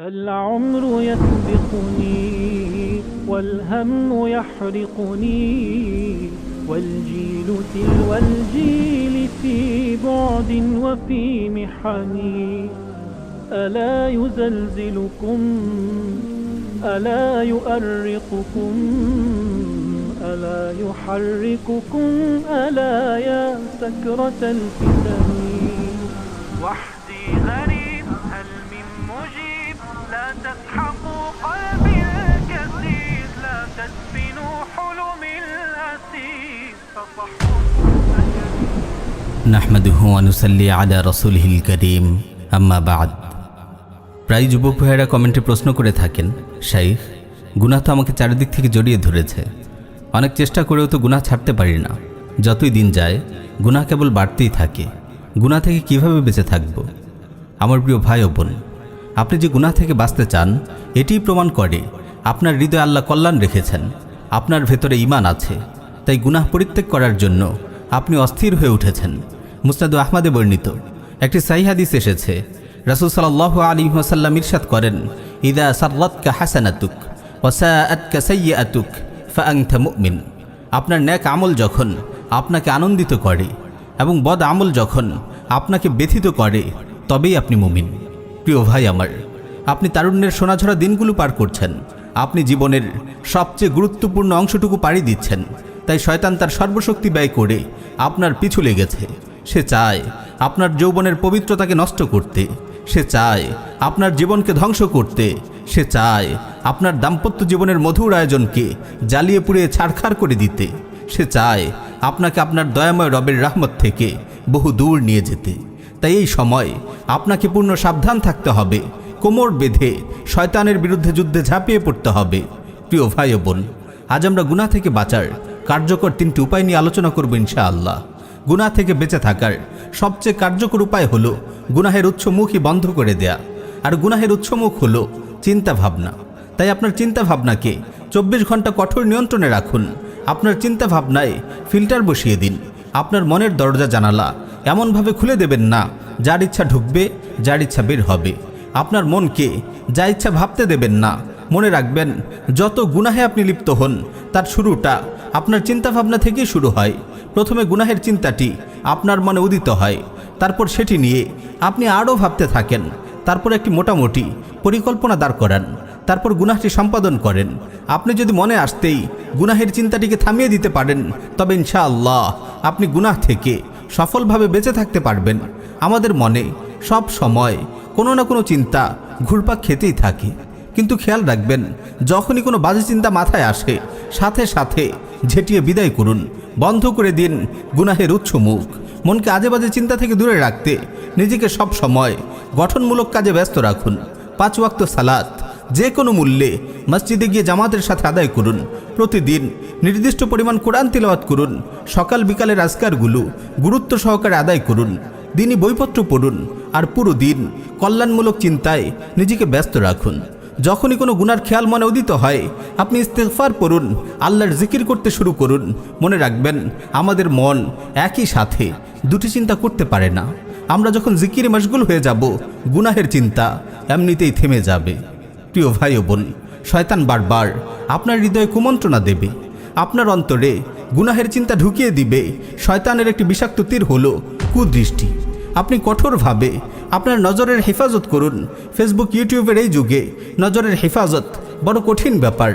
العمر يسبقني والهم يحرقني والجيل تلو الجيل في بعد وفي محن ألا يزلزلكم ألا يؤرقكم ألا يحرككم ألا يا سكرة الفتن وحدي غريب هل من مجيب لا تسحقوا قلبي الكثير لا تدفنوا حلمي الأسير نحمده ونصلي على رسوله الكريم أما بعد প্রায় যুবক ভাইয়েরা কমেন্টে প্রশ্ন করে থাকেন, শাইখ গুনাহ তো আমাকে চারিদিক থেকে জড়িয়ে ধরেছে, অনেক চেষ্টা করেও তো গুনাহ ছাড়তে পারি না, যতই দিন যায় গুনাহ কেবল বাড়তেই থাকে, গুনাহ থেকে কিভাবে বেঁচে থাকব? আমার প্রিয় ভাই ও বোন, আপনি যে গুনাহ থেকে বাঁচতে চান এটিই প্রমাণ করে আপনার হৃদয়ে আল্লাহ কল্যাণ রেখেছেন, আপনার ভেতরে ঈমান আছে, তাই গুনাহ পরিত্যাগ করার জন্য আপনি অস্থির হয়ে উঠেছেন। মুসনাদ আহমদে বর্ণিত একটি সহিহ হাদিস এসেছে, রাসূল সাল্লাল্লাহু আলাইহি ওয়াসাল্লাম ইরশাদ করেন, ইযা সাররাতকা হাসানাতুক ওয়া সাআতকা সাইয়্যাতুক ফাআনতা মুমিন। আপনার নেক আমল যখন আপনাকে আনন্দিত করে এবং বদ আমল যখন আপনাকে ব্যথিত করে তবেই আপনি মুমিন। প্রিয় ভাই আমার, আপনি তারুণ্যের সোনাঝরা দিনগুলো পার করছেন, আপনি জীবনের সবচেয়ে গুরুত্বপূর্ণ অংশটুকু পাড়ি দিচ্ছেন, তাই শয়তান তার সর্বশক্তি ব্যয় করে আপনার পিছু লেগেছে। সে চায় আপনার যৌবনের পবিত্রতাকে নষ্ট করতে, সে চায় আপনার জীবনকে ধ্বংস করতে, সে চায় আপনার দাম্পত্য জীবনের মধুর আয়োজনকে জ্বালিয়ে পুড়িয়ে ছারখার করে দিতে, সে চায় আপনাকে আপনার দয়াময় রবের রহমত থেকে বহু দূর নিয়ে যেতে। তাই এই সময় আপনাকে পূর্ণ সাবধান থাকতে হবে, কোমর বেঁধে শয়তানের বিরুদ্ধে যুদ্ধে ঝাঁপিয়ে পড়তে হবে। প্রিয় ভাই ও বোন, আজ আমরা গুনাহ থেকে বাঁচার কার্যকর 3টি উপায় নিয়ে আলোচনা করব ইনশাআল্লাহ। গুনাহ থেকে বেঁচে থাকার সবচেয়ে কার্যকর উপায় হলো গুনাহের উৎসমুখই বন্ধ করে দেয়া, আর গুনাহের উৎসমুখ হলো চিন্তা ভাবনা। তাই আপনার চিন্তা ভাবনাকে 24 ঘন্টা কঠোর নিয়ন্ত্রণে রাখুন। আপনার চিন্তা ভাবনায় ফিল্টার বসিয়ে দিন। আপনার মনের দরজা জানালা এমনভাবে খুলে দেবেন না যার ইচ্ছা ঢুকবে, যার ইচ্ছা বের হবে। আপনার মনকে যা ইচ্ছা ভাবতে দেবেন না। মনে রাখবেন, যত গুনাহে আপনি লিপ্ত হন তার শুরুটা আপনার চিন্তাভাবনা থেকেই শুরু হয়। প্রথমে গুনাহের চিন্তাটি আপনার মনে উদিত হয়, তারপর সেটি নিয়ে আপনি আরও ভাবতে থাকেন, তারপর একটি মোটামুটি পরিকল্পনা দাঁড় করান, তারপর গুনাহটি সম্পাদন করেন। আপনি যদি মনে আসতেই গুনাহের চিন্তাটিকে থামিয়ে দিতে পারেন, তবে ইনশাআল্লাহ আপনি গুনাহ থেকে সফলভাবে বেঁচে থাকতে পারবেন। আমাদের মনে সব সময় কোনো না কোনো চিন্তা ঘুরপাক খেতেই থাকে, কিন্তু খেয়াল রাখবেন, যখনই কোনো বাজে চিন্তা মাথায় আসে সাথে সাথে ঝেঁটিয়ে বিদায় করুন, বন্ধ করে দিন গুনাহের উৎস মুখ। মনকে আজে বাজে চিন্তা থেকে দূরে রাখতে নিজেকে সব সময় গঠনমূলক কাজে ব্যস্ত রাখুন। 5 ওয়াক্ত সালাত যে কোনো মূল্যে মসজিদে গিয়ে জামাতের সাথে আদায় করুন। প্রতিদিন নির্দিষ্ট পরিমাণ কোরআন তিলাওয়াত করুন। সকাল বিকালের আজকারগুলো গুরুত্ব সহকারে আদায় করুন। দিনই বইপত্র পড়ুন, আর পুরো দিন কল্যাণমূলক চিন্তায় নিজেকে ব্যস্ত রাখুন। যখনই কোনো গুনার খেয়াল মনে উদিত হয়, আপনি ইস্তেগফার পড়ুন, আল্লাহর জিকির করতে শুরু করুন। মনে রাখবেন, আমাদের মন একই সাথে দুটি চিন্তা করতে পারে না। আমরা যখন জিকিরে মশগুল হয়ে যাব, গুনাহের চিন্তা এমনিতেই থেমে যাবে। প্রিয় ভাই ও বোন, শয়তান বারবার আপনার হৃদয়ে কুমন্ত্রণা দেবে, আপনার অন্তরে গুনাহের চিন্তা ঢুকিয়ে দিবে। শয়তানের একটি বিষাক্ত তীর হলো কুদৃষ্টি। আপনি কঠোরভাবে আপনার নজরের হেফাজত করুন। ফেসবুক, ইউটিউবের এই যুগে নজরের হেফাজত বড় কঠিন ব্যাপার।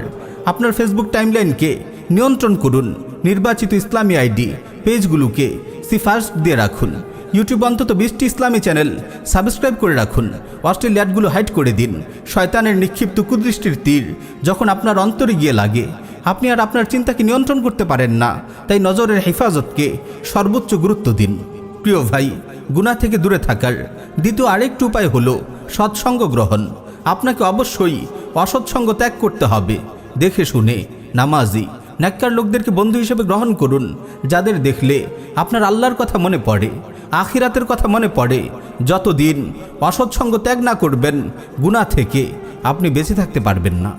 আপনার ফেসবুক টাইমলাইনকে নিয়ন্ত্রণ করুন। নির্বাচিত ইসলামী আইডি পেজগুলোকে সিফারিশ দিয়ে রাখুন। ইউটিউব অন্তত 20টি ইসলামী চ্যানেল সাবস্ক্রাইব করে রাখুন। অশ্লীল অ্যাডগুলো হাইড করে দিন। শয়তানের নিক্ষিপ্ত কুদৃষ্টির তীর যখন আপনার অন্তরে গিয়ে লাগে, আপনি আর আপনার চিন্তাকে নিয়ন্ত্রণ করতে পারেন না। তাই নজরের হেফাজতকে সর্বোচ্চ গুরুত্ব দিন। প্রিয় ভাই, গুনাহ থেকে দূরে থাকার দ্বিতীয় আরেকটি উপায় হলো সৎসঙ্গ গ্রহণ। আপনাকে অবশ্যই অসৎসঙ্গ ত্যাগ করতে হবে। দেখে শুনে নামাজি নেককার লোকদেরকে বন্ধু হিসেবে গ্রহণ করুন, যাদের দেখলে আপনার আল্লাহর কথা মনে পড়ে, আখিরাতের কথা মনে পড়ে। যতদিন অসৎসঙ্গ ত্যাগ না করবেন, গুনাহ থেকে আপনি বেঁচে থাকতে পারবেন না।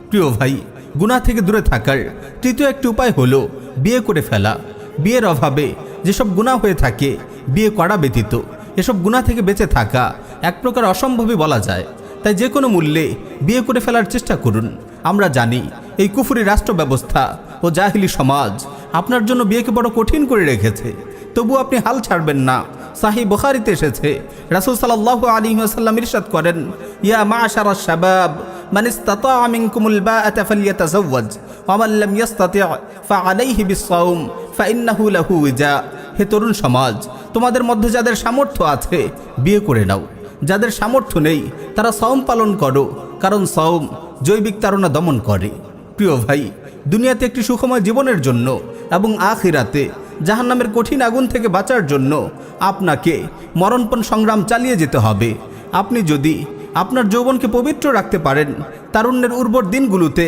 প্রিয় ভাই, গুনাহ থেকে দূরে থাকার তৃতীয় একটি উপায় হলো বিয়ে করে ফেলা। বিয়ের অভাবে যেসব গুনাহ হয়ে থাকে, বিয়ে করা ব্যতীত এসব গুনাহ থেকে বেঁচে থাকা এক প্রকার অসম্ভবই বলা যায়। তাই যে কোনো মূল্যে বিয়ে করে ফেলার চেষ্টা করুন। আমরা জানি এই কুফরি রাষ্ট্র ব্যবস্থা ও জাহিলি সমাজ আপনার জন্য বিয়েকে বড় কঠিন করে রেখেছে, তবু আপনি হাল ছাড়বেন না। সাহিহ বুখারীতে এসেছে, রাসূল সাল্লাল্লাহু আলাইহি ওয়াসাল্লাম ইরশাদ করেন, ইয়া মা'শারাশ শাবাব মান ইসতাতা'a মিনকুমুল বা'আতা ফালইয়াতাযাওয়াজ ওয়া মান লাম ইসতাতি' ফা'আলাইহি বিস-সাওম ফাইন্নাহু লাহু উজা। হে তরুণ সমাজ, তোমাদের মধ্যে যাদের সামর্থ্য আছে বিয়ে করে নাও, যাদের সামর্থ্য নেই তারা সাওম পালন করো, কারণ সাওম জৈবিক তাড়না দমন করে। প্রিয় ভাই, দুনিয়াতে একটি সুখময় জীবনের জন্য এবং আখিরাতে জাহান্নামের কঠিন আগুন থেকে বাঁচার জন্য আপনাকে মরণপণ সংগ্রাম চালিয়ে যেতে হবে। আপনি যদি আপনার যৌবনকে পবিত্র রাখতে পারেন, তারুণ্যের উর্বর দিনগুলোতে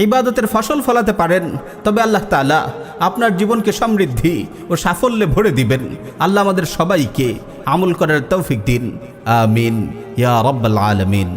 ইবাদতের ফসল ফলাতে পারেন, তবে আল্লাহ তাআলা আপনার জীবনকে সমৃদ্ধি ও সাফল্যে ভরে দিবেন। আল্লাহ আমাদের সবাইকে আমল করার তৌফিক দিন। আমিন ইয়া রাব্বাল আলামিন।